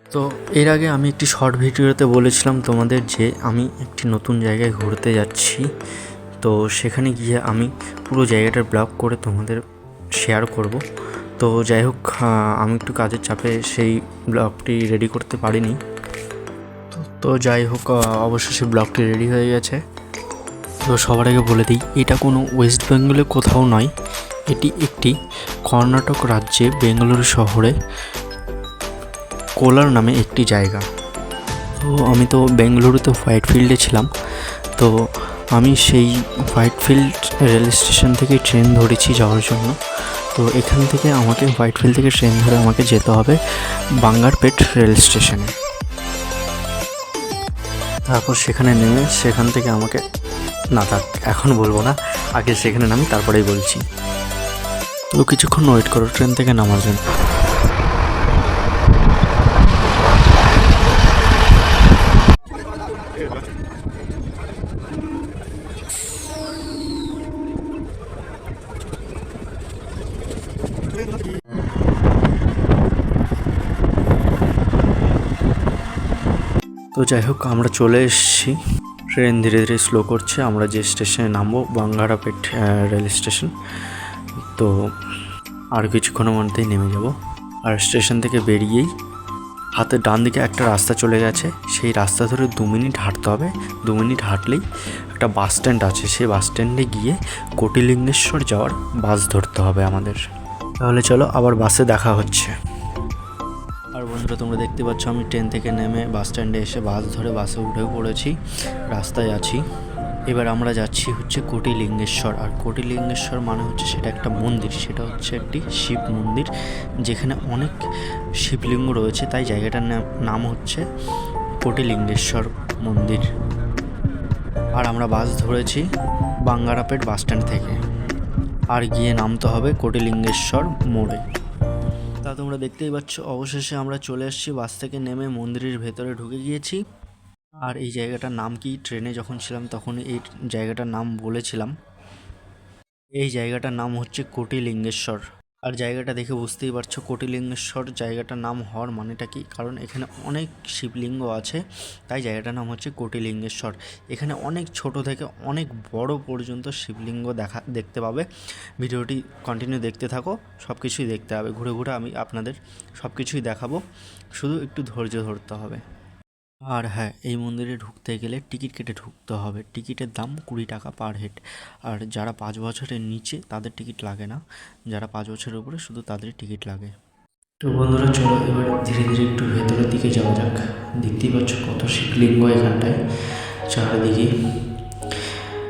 তো এর আগে আমি একটি শর্ট ভিডিওতে বলেছিলাম তোমাদের যে আমি একটি নতুন জায়গায় ঘুরতে যাচ্ছি। তো সেখানে গিয়ে আমি পুরো জায়গাটার ব্লগ করে তোমাদের শেয়ার করব। তো যাই হোক, আমি একটু কাজের চাপে সেই ব্লগটি রেডি করতে পারিনি। তো যাই হোক, অবশেষে ব্লগটি রেডি হয়ে গেছে। তো সবার আগে বলে দিই, এটা কোনো ওয়েস্ট বেঙ্গলে কোথাও নয়, এটি একটি কর্ণাটক রাজ্যে বেঙ্গালুরু শহরে কোলার নামে একটি জায়গা। তো আমি তো বেঙ্গালুরুতে হোয়াইট ফিল্ডে ছিলাম। তো আমি সেই হোয়াইট ফিল্ড রেল স্টেশন থেকে ট্রেন ধরেছি যাওয়ার জন্য। তো এখান থেকে আমাকে হোয়াইট ফিল্ড থেকে ট্রেন ধরে আমাকে যেতে হবে বাঙ্গারপেট রেল স্টেশনে। তারপর সেখানে নেমে সেখান থেকে আমাকে এখন বলবো না, আগে সেখানে নামি তারপরেই বলছি। তো কিছুক্ষণ ওয়েট করো ট্রেন থেকে নামার জন্য। তো যাই হোক, আমরা চলে এসেছি। ট্রেন ধীরে ধীরে স্লো করছে। আমরা যে স্টেশনে নামবো বাঙ্গারাপেট রেল স্টেশন। তো আর কিছুক্ষণের মধ্যেই নেমে যাব। আর স্টেশন থেকে বেরিয়েই হাতের ডান দিকে একটা রাস্তা চলে গেছে, সেই রাস্তা ধরে 2 মিনিট হাঁটতে হবে। 2 মিনিট হাঁটলেই একটা বাস স্ট্যান্ড আছে, সেই বাস স্ট্যান্ডে গিয়ে কোটিলিঙ্গেশ্বর যাওয়ার বাস ধরতে হবে আমাদের। তাহলে চলো, আবার বাসে দেখা হচ্ছে। আর বন্ধুরা, তোমরা দেখতে পাচ্ছ আমি ট্রেন থেকে নেমে বাস স্ট্যান্ডে এসে বাস ধরে বাসে উঠেও পড়েছি, রাস্তায় আছি। এবার আমরা যাচ্ছি হচ্ছে কোটিলিঙ্গেশ্বর। আর কোটিলিঙ্গেশ্বর মানে হচ্ছে সেটা একটা মন্দির, সেটা হচ্ছে একটি শিব মন্দির যেখানে অনেক শিবলিঙ্গ রয়েছে, তাই জায়গাটার নাম হচ্ছে কোটিলিঙ্গেশ্বর মন্দির। আর আমরা বাস ধরেছি বাঙ্গারাপেট বাস স্ট্যান্ড থেকে, আর গিয়ে নামতে হবে কোটিলিঙ্গেশ্বর মোড়ে। তা তোমরা দেখতেই পাচ্ছ অবশেষে আমরা চলে এসেছি। বাস থেকে নেমে মন্দিরের ভেতরে ঢুকে গিয়েছি। আর এই জায়গাটার নাম কি, ট্রেনে যখন ছিলাম তখন এই জায়গাটার নাম বলেছিলাম। এই জায়গাটার নাম হচ্ছে কোটিলিঙ্গেশ্বর। আর জায়গাটা দেখে বুঝতেই পারছো কোটিলিঙ্গেশ্বর জায়গাটার নাম হওয়ার মানেটা কি, কারণ এখানে অনেক শিবলিঙ্গ আছে, তাই জায়গাটার নাম হচ্ছে কোটিলিঙ্গেশ্বর। এখানে অনেক ছোট থেকে অনেক বড় পর্যন্ত শিবলিঙ্গ দেখতে পাবে। ভিডিওটি কন্টিনিউ দেখতে থাকো, সব কিছুই দেখতে হবে। ঘুরে ঘুরে আমি আপনাদের সব কিছুই দেখাবো, শুধু একটু ধৈর্য ধরতে হবে। আর হ্যাঁ, এই মন্দিরে ঢুকতে গেলে টিকিট কেটে ঢুকতে হবে। টিকিটের দাম 20 টাকা পার হেড। আর যারা 5 বছরের নিচে তাদের টিকিট লাগে না, যারা 5 বছরের উপরে শুধু তাদেরই টিকিট লাগে। তো বন্ধুরা চলো এবার ধীরে ধীরে একটু ভেতরের দিকে যাওয়া যাক। দেখতেই পাচ্ছ কত শিবলিঙ্গ এখানটায় চারিদিকে।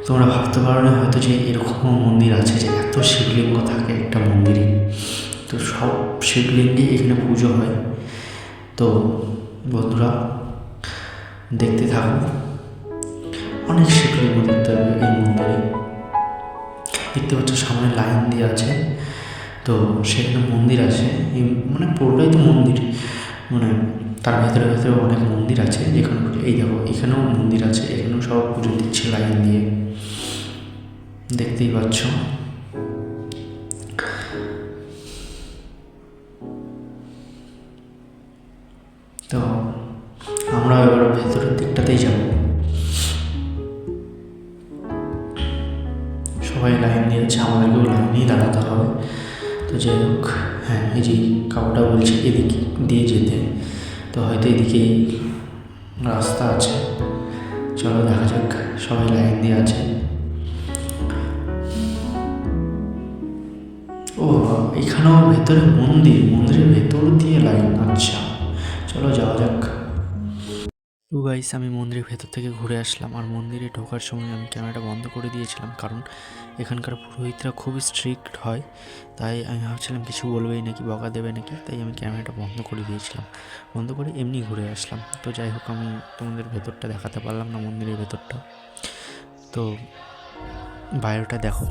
তোমরা ভাবতে পারো না হয়তো যে এরকমও মন্দির আছে যে এত শিবলিঙ্গ থাকে একটা মন্দিরে। তো সব শিবলিঙ্গে এখানে পুজো হয়। তো বন্ধুরা দেখতে থাকো, অনেক শিবলিঙ্গ দেখতে হবে এই মন্দিরে। দেখতে পাচ্ছ সামনে লাইন দিয়ে আছে, তো সেখানে মন্দির আছে, মানে পুরোটাই তো মন্দির, মানে তার ভেতরে ভেতরে অনেক মন্দির আছে যেখানে এই দেখো এখানেও মন্দির আছে, এখানেও সব পুজো দিচ্ছে লাইন দিয়ে, দেখতেই পাচ্ছ। তো আমরা এবার ভেতরের দিকটাতেই যাব। সবাই লাইন দিয়েছে, আমাদেরকেও লাইনেই দাঁড়াতে হবে। তো যাই হোক, হ্যাঁ এই যে কাউটা বলছে এদিক দিয়ে যেতে, তো হয়তো এদিকে রাস্তা আছে। চলো দেখা যাক, সবাই লাইন দিয়ে আছে। ও এখানেও ভেতরে মন্দিরের ভেতর দিয়ে লাইন, আচ্ছা চলো যাওয়া যাক। তো গাইস, আমি মন্দিরের ভেতর থেকে ঘুরে আসলাম। আর মন্দিরে ঢোকার সময় আমি ক্যামেরাটা বন্ধ করে দিয়েছিলাম, কারণ এখানকার পুরোহিতরা খুবই স্ট্রিক্ট হয়, তাই আমি ভাবছিলাম কিছু বলবেই নাকি, বকা দেবে নাকি, তাই আমি ক্যামেরাটা বন্ধ করে দিয়েছিলাম। বন্ধ করে এমনি ঘুরে আসলাম। তো যাই হোক, আমি তোমাদের ভেতরটা দেখাতে পারলাম না, মন্দিরের ভেতরটা। তো বাইরেটা দেখো,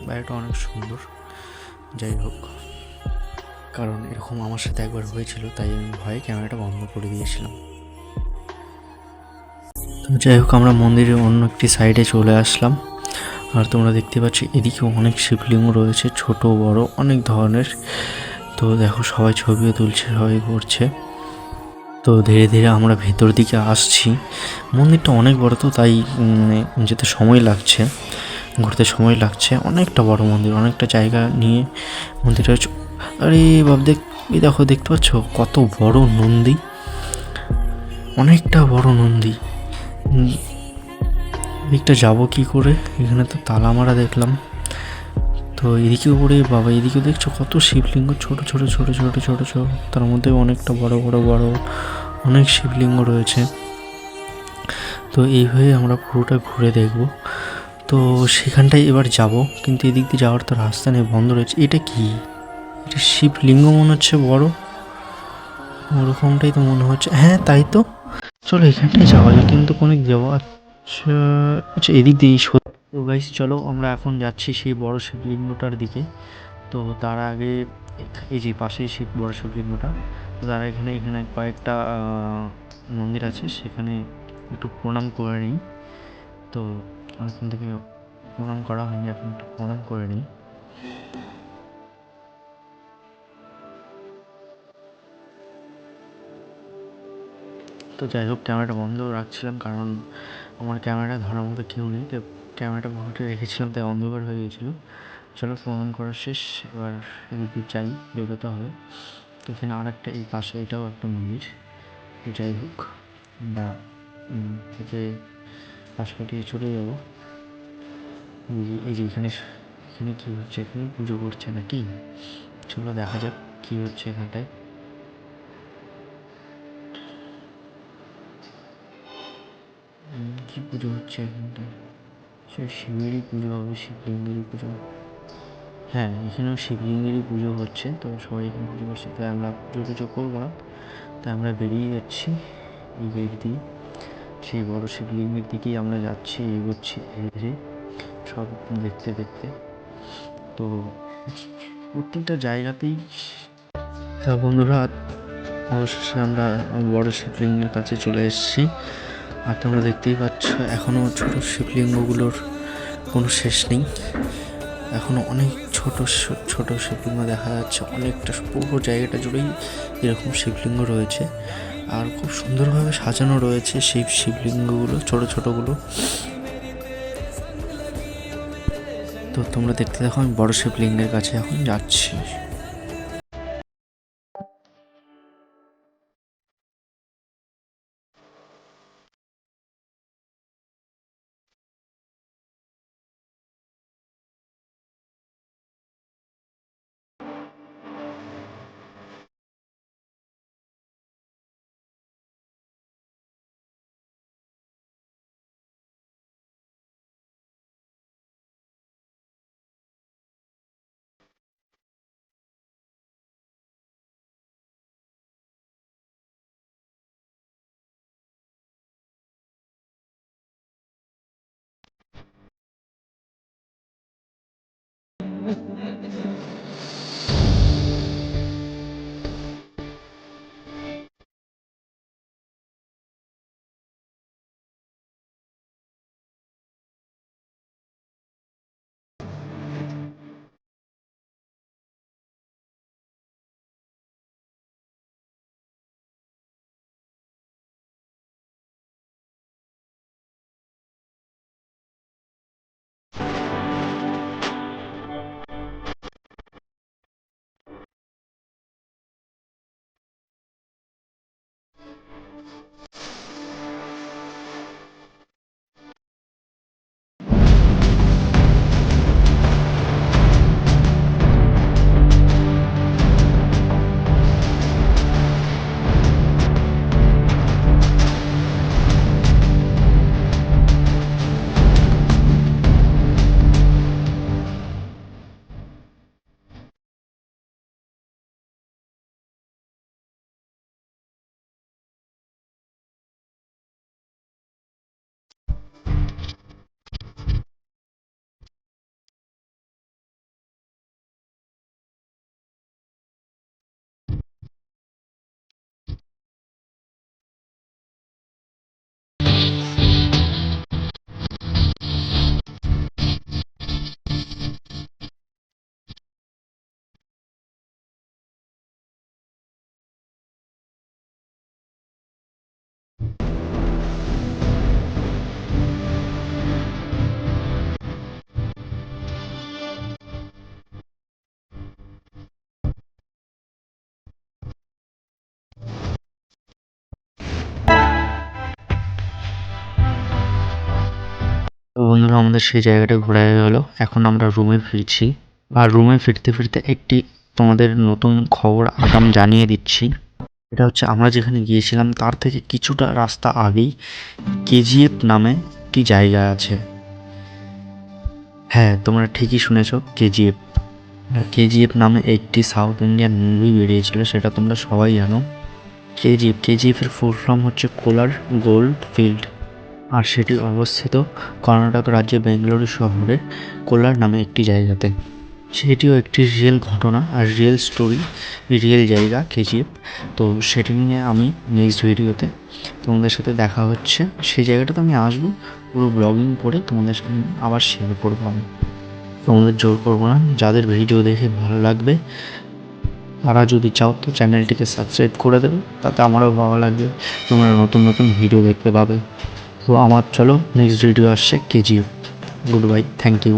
বাইরেটা অনেক সুন্দর। যাই হোক, কারণ এরকম আমার সাথে একবার হয়েছিল, তাই আমি ভয়ে ক্যামেরাটা বন্ধ করে দিয়েছিলাম। তো যাই হোক, আমরা মন্দিরের অন্য একটি সাইডে চলে আসলাম। আর তোমরা দেখতে পাচ্ছ এদিকে অনেক শিবলিঙ্গ রয়েছে, ছোট বড় অনেক ধরনের। তো দেখো সবাই ছবিও তুলছে, সবাই ঘুরছে। তো ধীরে ধীরে আমরা ভেতর দিকে আসছি। মন্দিরটা অনেক বড়, তো তাই যেতে সময় লাগছে, ঘুরতে সময় লাগছে। অনেকটা বড় মন্দির, অনেকটা জায়গা নিয়ে মন্দিরটা হচ্ছে। আরে বাপ, এই দেখো, দেখতে পাচ্ছ কত বড় নন্দী, অনেকটা বড় নন্দী। এদিকটা যাবো কি করে? এখানে তো তালা মারা দেখলাম। তো এদিকে উপরে বাবা, এদিকে দেখছো কত শিবলিঙ্গ, ছোট ছোট ছোট ছোট ছোট ছোট, তার মধ্যে অনেকটা বড় বড় বড় অনেক শিবলিঙ্গ রয়েছে। তো এইভাবে আমরা পুরোটা ঘুরে দেখব। তো সেখানটায় এবার যাব, কিন্তু এদিক দিয়ে যাওয়ার তো রাস্তা নেই, বন্ধ রয়েছে। এটা কি? এটা শিবলিঙ্গ মনে হচ্ছে বড়, ওরকমটাই তো মনে হচ্ছে। হ্যাঁ তাই তো, চলো এখানটায় যাওয়া যায়, কিন্তু কোনো যাবো। আচ্ছা আচ্ছা, এদিক দিয়েই তো গাইস, চলো আমরা এখন যাচ্ছি সেই বড় শিবলিঙ্গটার দিকে। তো তার আগে এই যে পাশেই বড় শিবলিঙ্গটা, তো তার এখানে এখানে কয়েকটা মন্দির আছে, সেখানে একটু প্রণাম করে নিই। তো এখান থেকে প্রণাম করা হয়নি, এখন একটু প্রণাম করে নিই। তো যাই হোক, ক্যামেরাটা বন্ধ রাখছিলাম কারণ আমার ক্যামেরা ধরার মতো কেউ নেই, তো ক্যামেরাটা বন্ধ রেখেছিলাম, তাই অন্ধকার হয়ে গেছিলো। চলো, প্রণাম করা শেষ, এবার এদিকে চাই, বেরোতে হবে। তো এখানে আর একটা, এই পাশে এটাও একটা মন্দির। যাই হোক, আমরা থেকে পাশ কাটিয়ে চলে যাবো। এই যে এখানে, এখানে কী হচ্ছে? এখানে পুজো করছে নাকি? চলো দেখা যাক কী হচ্ছে এখানটায়। কী পুজো হচ্ছে এখানটায়? সে শিবেরই পুজো হবে, শিবলিঙ্গেরই পুজো। হ্যাঁ, এখানেও শিবলিঙ্গেরই পুজো হচ্ছে, তো সবাই এখানে পুজো করছে, তাই আমরা পুজো টুজো করবো না, তাই আমরা বেরিয়ে যাচ্ছি এই গেট দিয়ে। সেই বড় শিবলিঙ্গের দিকেই আমরা যাচ্ছি, এগোচ্ছি ধীরে ধীরে, সব দেখতে দেখতে। তো প্রত্যেকটা জায়গাতেই, তা বন্ধুরা, অবশেষে আমরা বড় শিবলিঙ্গের কাছে চলে এসেছি। আর তোমরা দেখতেই পাচ্ছ এখনও ছোট শিবলিঙ্গগুলোর কোনো শেষ নেই, এখনও অনেক ছোট ছোট শিবলিঙ্গ দেখা যাচ্ছে। অনেকটা পুরো জায়গাটা জুড়েই এরকম শিবলিঙ্গ রয়েছে, আর খুব সুন্দরভাবে সাজানো রয়েছে সেই শিবলিঙ্গগুলো, ছোট ছোটগুলো। তো তোমরা দেখতে দেখো, আমি বড় শিবলিঙ্গের কাছে এখন যাচ্ছি। তো বন্ধুরা, আমাদের সেই জায়গাটা ঘোরা হয়ে গেলো। এখন আমরা রুমে ফিরছি। আর রুমে ফিরতে ফিরতে একটি তোমাদের নতুন খবর আগাম জানিয়ে দিচ্ছি। এটা হচ্ছে, আমরা যেখানে গিয়েছিলাম তার থেকে কিছুটা রাস্তা আগেই কেজিএফ নামে একটি জায়গা আছে। হ্যাঁ, তোমরা ঠিকই শুনেছ, কেজিএফ। কেজিএফ নামে একটি সাউথ ইন্ডিয়ান মুভি বেরিয়েছিল, সেটা তোমরা সবাই জানো। কেজিএফের ফুল ফর্ম হচ্ছে কোলার গোল্ড ফিল্ড। আর সেটি অবস্থিত কর্ণাটক রাজ্যের বেঙ্গালুরু শহরের কোলার নামে একটি জায়গাতে। সেটিও একটি রিয়েল ঘটনা আর রিয়েল স্টোরি, রিয়েল জায়গা কেজিএফ। তো সেটি নিয়ে আমি নেক্সট ভিডিওতে তোমাদের সাথে দেখা হচ্ছে। সেই জায়গাটাতে আমি আসবো, পুরো ব্লগিং করে তোমাদের সাথে আবার শেয়ার করবো। আমি তোমাদের জোর করবো না, যাদের ভিডিও দেখে ভালো লাগবে তারা যদি চাও তো চ্যানেলটিকে সাবস্ক্রাইব করে দেবে, তাতে আমারও ভালো লাগবে, তোমরা নতুন নতুন ভিডিও দেখতে পাবে। তো আমার চলো, নেক্সট ভিডিও আসছে KGF. Good bye, thank you.